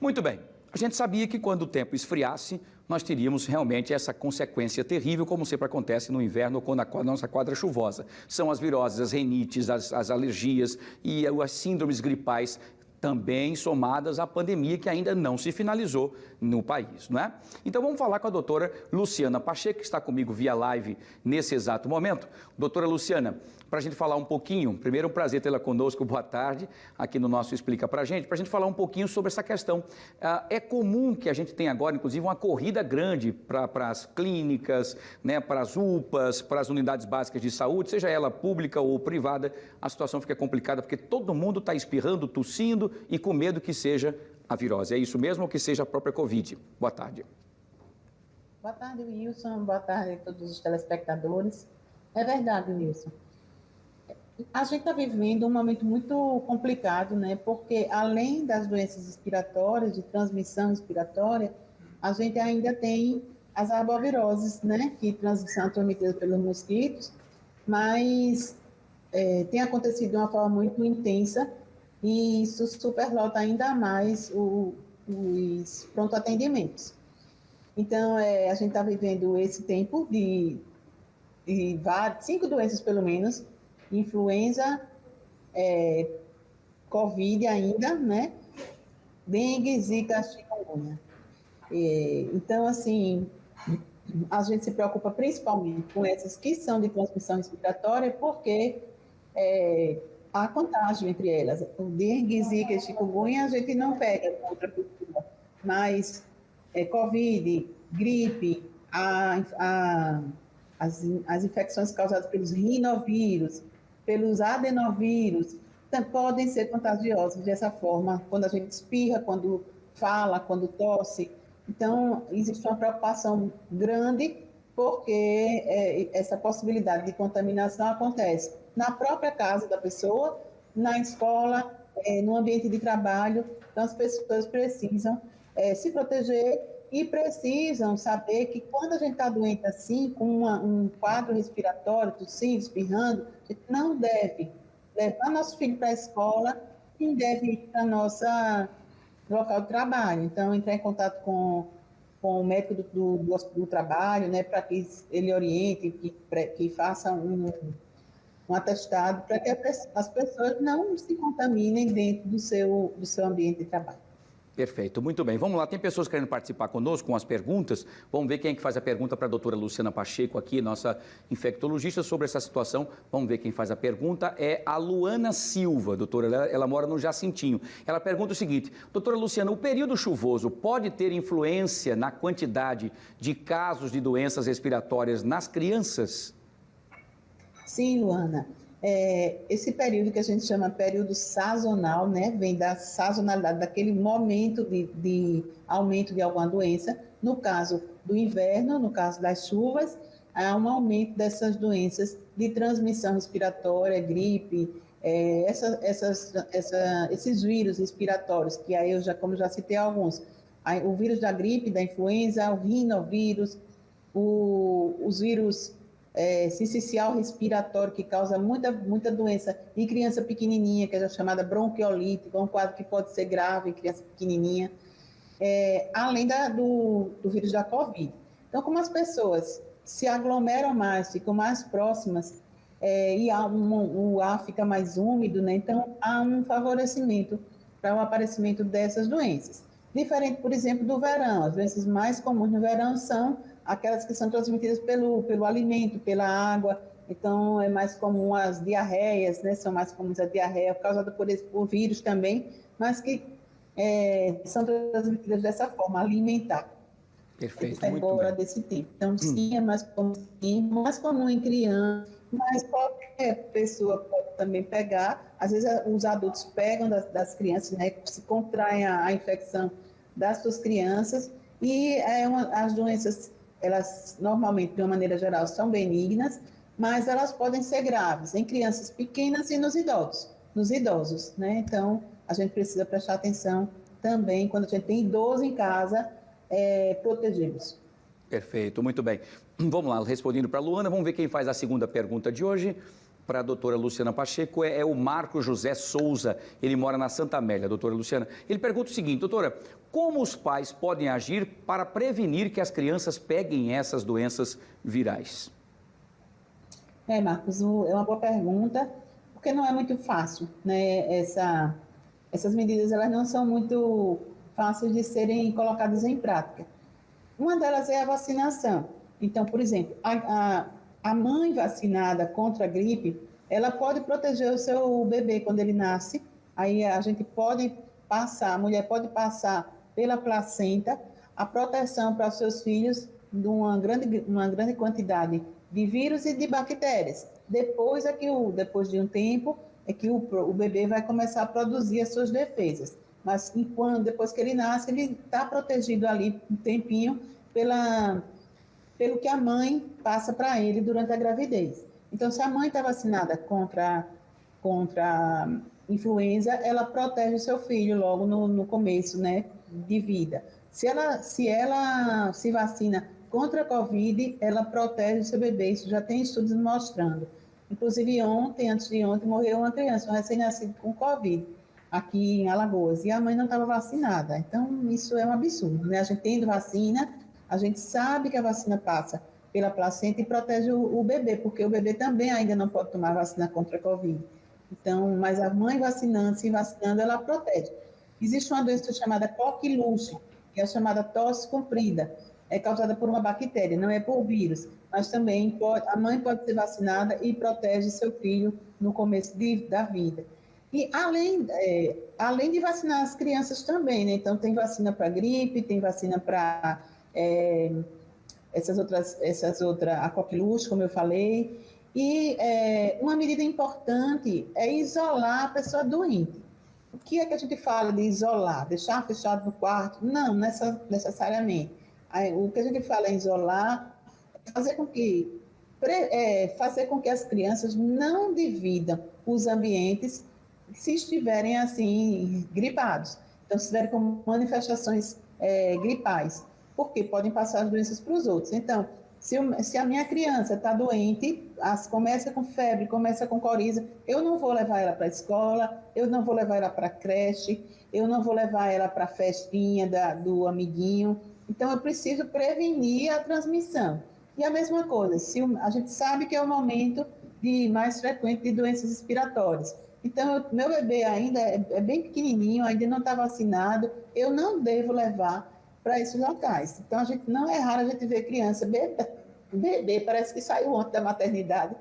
Muito bem. A gente sabia que quando o tempo esfriasse, nós teríamos realmente essa consequência terrível, como sempre acontece no inverno ou na nossa quadra chuvosa. São as viroses, as rinites, as alergias e as síndromes gripais, também somadas à pandemia que ainda não se finalizou no país, não é? Então vamos falar com a doutora Luciana Pacheco, que está comigo via live nesse exato momento. Doutora Luciana, para a gente falar um pouquinho, primeiro é um prazer tê-la conosco, boa tarde, aqui no nosso Explica Pra Gente, para a gente falar um pouquinho sobre essa questão. É comum que a gente tenha agora, inclusive, uma corrida grande para as clínicas, né, para as UPAs, para as unidades básicas de saúde, seja ela pública ou privada, a situação fica complicada porque todo mundo está espirrando, tossindo e com medo que seja a virose. É isso mesmo ou que seja a própria Covid? Boa tarde. Boa tarde, Wilson. Boa tarde a todos os telespectadores. É verdade, Wilson. A gente está vivendo um momento muito complicado, né? Porque além das doenças respiratórias, de transmissão respiratória, a gente ainda tem as arboviroses, né? Que são transmitidas pelos mosquitos, mas tem acontecido de uma forma muito intensa e isso superlota ainda mais os pronto-atendimentos. Então, a gente está vivendo esse tempo de 5 doenças, pelo menos, influenza, Covid ainda, né? Dengue, Zika, chikungunya. Então, assim, a gente se preocupa principalmente com essas que são de transmissão respiratória, porque há contágio entre elas. O dengue, Zika e chikungunya a gente não pega com outra pessoa, mas Covid, gripe, as infecções causadas pelos rinovírus, pelos adenovírus, podem ser contagiosas dessa forma, quando a gente espirra, quando fala, quando tosse. Então, existe uma preocupação grande, porque essa possibilidade de contaminação acontece na própria casa da pessoa, na escola, no ambiente de trabalho. Então, as pessoas precisam se proteger e precisam saber que quando a gente está doente assim, com um quadro respiratório, tossindo, espirrando, a gente não deve levar nosso filho para a escola e deve ir para nosso local de trabalho. Então, entrar em contato com o médico do trabalho, né, para que ele oriente, que faça um atestado, para que as pessoas não se contaminem dentro do seu ambiente de trabalho. Perfeito, muito bem. Vamos lá, tem pessoas querendo participar conosco com as perguntas. Vamos ver quem é que faz a pergunta para a doutora Luciana Pacheco aqui, nossa infectologista, sobre essa situação. Vamos ver quem faz a pergunta. É a Luana Silva, doutora, ela mora no Jacintinho. Ela pergunta o seguinte: doutora Luciana, o período chuvoso pode ter influência na quantidade de casos de doenças respiratórias nas crianças? Sim, Luana. Esse período que a gente chama período sazonal, né, vem da sazonalidade, daquele momento de aumento de alguma doença. No caso do inverno, no caso das chuvas, há um aumento dessas doenças de transmissão respiratória, gripe, esses vírus respiratórios, que aí como já citei alguns, o vírus da gripe, da influenza, o rinovírus, os vírus sincicial respiratório, que causa muita doença em criança pequenininha, que é a chamada bronquiolite, é um quadro que pode ser grave em criança pequenininha, além do vírus da Covid. Então, como as pessoas se aglomeram mais, ficam mais próximas, e o ar fica mais úmido, né? Então há um favorecimento para o aparecimento dessas doenças. Diferente, por exemplo, do verão. As doenças mais comuns no verão são aquelas que são transmitidas pelo alimento, pela água. Então, é mais comum as diarreias, né? São mais comuns a diarreia, causada por vírus também, mas que são transmitidas dessa forma, alimentar. Perfeito, muito agora bem. Desse tipo. Então, sim, é mais comum em criança, mas qualquer pessoa pode também pegar. Às vezes, os adultos pegam das crianças, né? Se contraem a infecção das suas crianças. E as doenças, elas normalmente, de uma maneira geral, são benignas, mas elas podem ser graves em crianças pequenas e nos idosos, né? Então, a gente precisa prestar atenção também, quando a gente tem idoso em casa, protegê-los. Perfeito, muito bem. Vamos lá, respondendo para a Luana, vamos ver quem faz a segunda pergunta de hoje. para a doutora Luciana Pacheco é o Marco José Souza, ele mora na Santa Amélia, doutora Luciana. Ele pergunta o seguinte, doutora, como os pais podem agir para prevenir que as crianças peguem essas doenças virais? Marcos, é uma boa pergunta, porque não é muito fácil, né? Essas medidas elas não são muito fáceis de serem colocadas em prática. Uma delas é a vacinação. Então, por exemplo, a mãe vacinada contra a gripe, ela pode proteger o seu bebê quando ele nasce. Aí a gente pode passar, a mulher pode passar pela placenta a proteção para os seus filhos de uma grande quantidade de vírus e de bactérias. Depois de um tempo, é que o bebê vai começar a produzir as suas defesas. Mas depois que ele nasce, ele está protegido ali um tempinho pelo que a mãe passa para ele durante a gravidez. Então, se a mãe está vacinada contra a influenza, ela protege o seu filho logo no começo, né, de vida. Se ela se vacina contra a Covid, ela protege o seu bebê. Isso já tem estudos mostrando. Inclusive, antes de ontem, morreu uma criança, um recém-nascido com Covid, aqui em Alagoas, e a mãe não estava vacinada. Então, isso é um absurdo, né? A gente tendo vacina, a gente sabe que a vacina passa pela placenta e protege o bebê, porque o bebê também ainda não pode tomar vacina contra a Covid. Então, mas a mãe se vacinando, ela protege. Existe uma doença chamada coqueluche, que é a chamada tosse comprida. É causada por uma bactéria, não é por vírus, mas também a mãe pode ser vacinada e protege seu filho no começo da vida. E além de vacinar as crianças também, né? Então tem vacina para gripe, tem vacina para essas outras, a coqueluche, como eu falei. E uma medida importante é isolar a pessoa doente. O que é que a gente fala de isolar? Deixar fechado no quarto? Não, necessariamente. O que a gente fala em isolar é fazer com que as crianças não dividam os ambientes se estiverem assim gripados. Então, se estiverem com manifestações gripais, porque podem passar as doenças para os outros. Então, se a minha criança está doente, começa com febre, começa com coriza, eu não vou levar ela para a escola, eu não vou levar ela para a creche, eu não vou levar ela para a festinha do amiguinho. Então, eu preciso prevenir a transmissão. E a mesma coisa, a gente sabe que é o momento mais frequente de doenças respiratórias. Então, meu bebê ainda é bem pequenininho, ainda não está vacinado, eu não devo levar para esses locais. Então, não é raro a gente ver criança, bebê parece que saiu ontem da maternidade,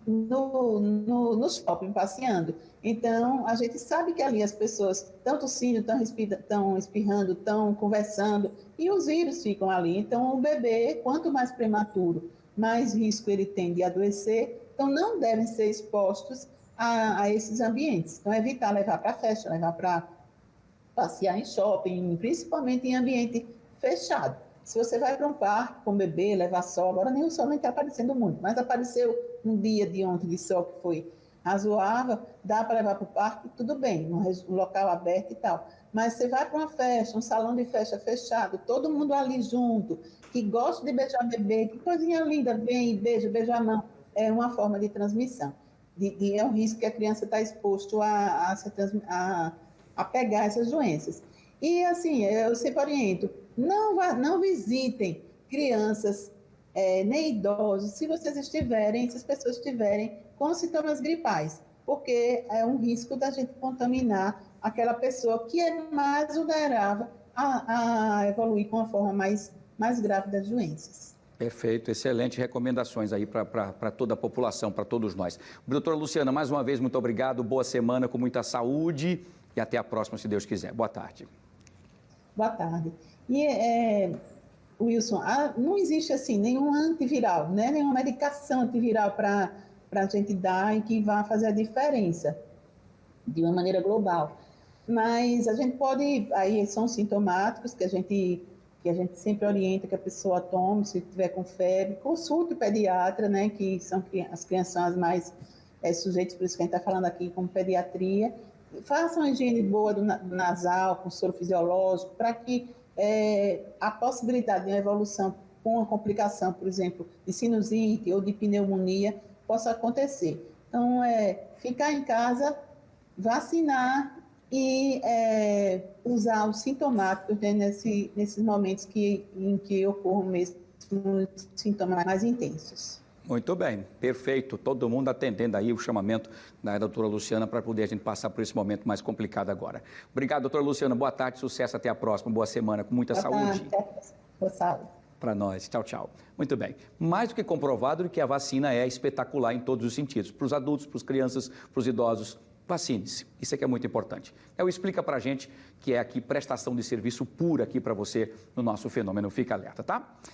no shopping, passeando. Então, a gente sabe que ali as pessoas estão tossindo, estão espirrando, estão conversando, e os vírus ficam ali. Então, o bebê, quanto mais prematuro, mais risco ele tem de adoecer. Então, não devem ser expostos a esses ambientes. Então, evitar levar para festa, levar para passear em shopping, principalmente em ambiente fechado. Se você vai para um parque com bebê, levar sol, agora nem o sol nem está aparecendo muito, mas apareceu um dia de ontem de sol que foi razoável, dá para levar para o parque, tudo bem, um local aberto e tal. Mas você vai para uma festa, um salão de festa fechado, todo mundo ali junto, que gosta de beijar bebê, que coisinha linda, vem, beija a mão, é uma forma de transmissão. E é um risco que a criança está exposto a pegar essas doenças. E, assim, eu sempre oriento, não visitem crianças, nem idosos, se as pessoas estiverem com sintomas gripais, porque é um risco da gente contaminar aquela pessoa que é mais vulnerável a evoluir com uma forma mais grave das doenças. Perfeito, excelente recomendações aí para toda a população, para todos nós. Doutora Luciana, mais uma vez, muito obrigado, boa semana, com muita saúde e até a próxima, se Deus quiser. Boa tarde. Boa tarde. E, Wilson, não existe assim nenhum antiviral, né? Nenhuma medicação antiviral para a gente dar e que vá fazer a diferença de uma maneira global. Mas a gente pode, aí são sintomáticos que a gente sempre orienta que a pessoa tome, se tiver com febre, consulte o pediatra, né? Que as crianças são as mais sujeitas, por isso que a gente está falando aqui como pediatria. Faça uma higiene boa do nasal, com soro fisiológico, para que a possibilidade de uma evolução com uma complicação, por exemplo, de sinusite ou de pneumonia, possa acontecer. Então, ficar em casa, vacinar e usar os sintomáticos, né, nesses momentos em que ocorram mesmo sintomas mais intensos. Muito bem, perfeito. Todo mundo atendendo aí o chamamento da doutora Luciana para poder a gente passar por esse momento mais complicado agora. Obrigado, doutora Luciana. Boa tarde, sucesso, até a próxima. Boa semana, com muita saúde. Boa saúde. Para nós. Tchau, tchau. Muito bem. Mais do que comprovado que a vacina é espetacular em todos os sentidos. Para os adultos, para as crianças, para os idosos, vacine-se. Isso aqui é muito importante. Explica para a gente que é aqui prestação de serviço pura aqui para você no nosso Fenômeno Fica Alerta, tá?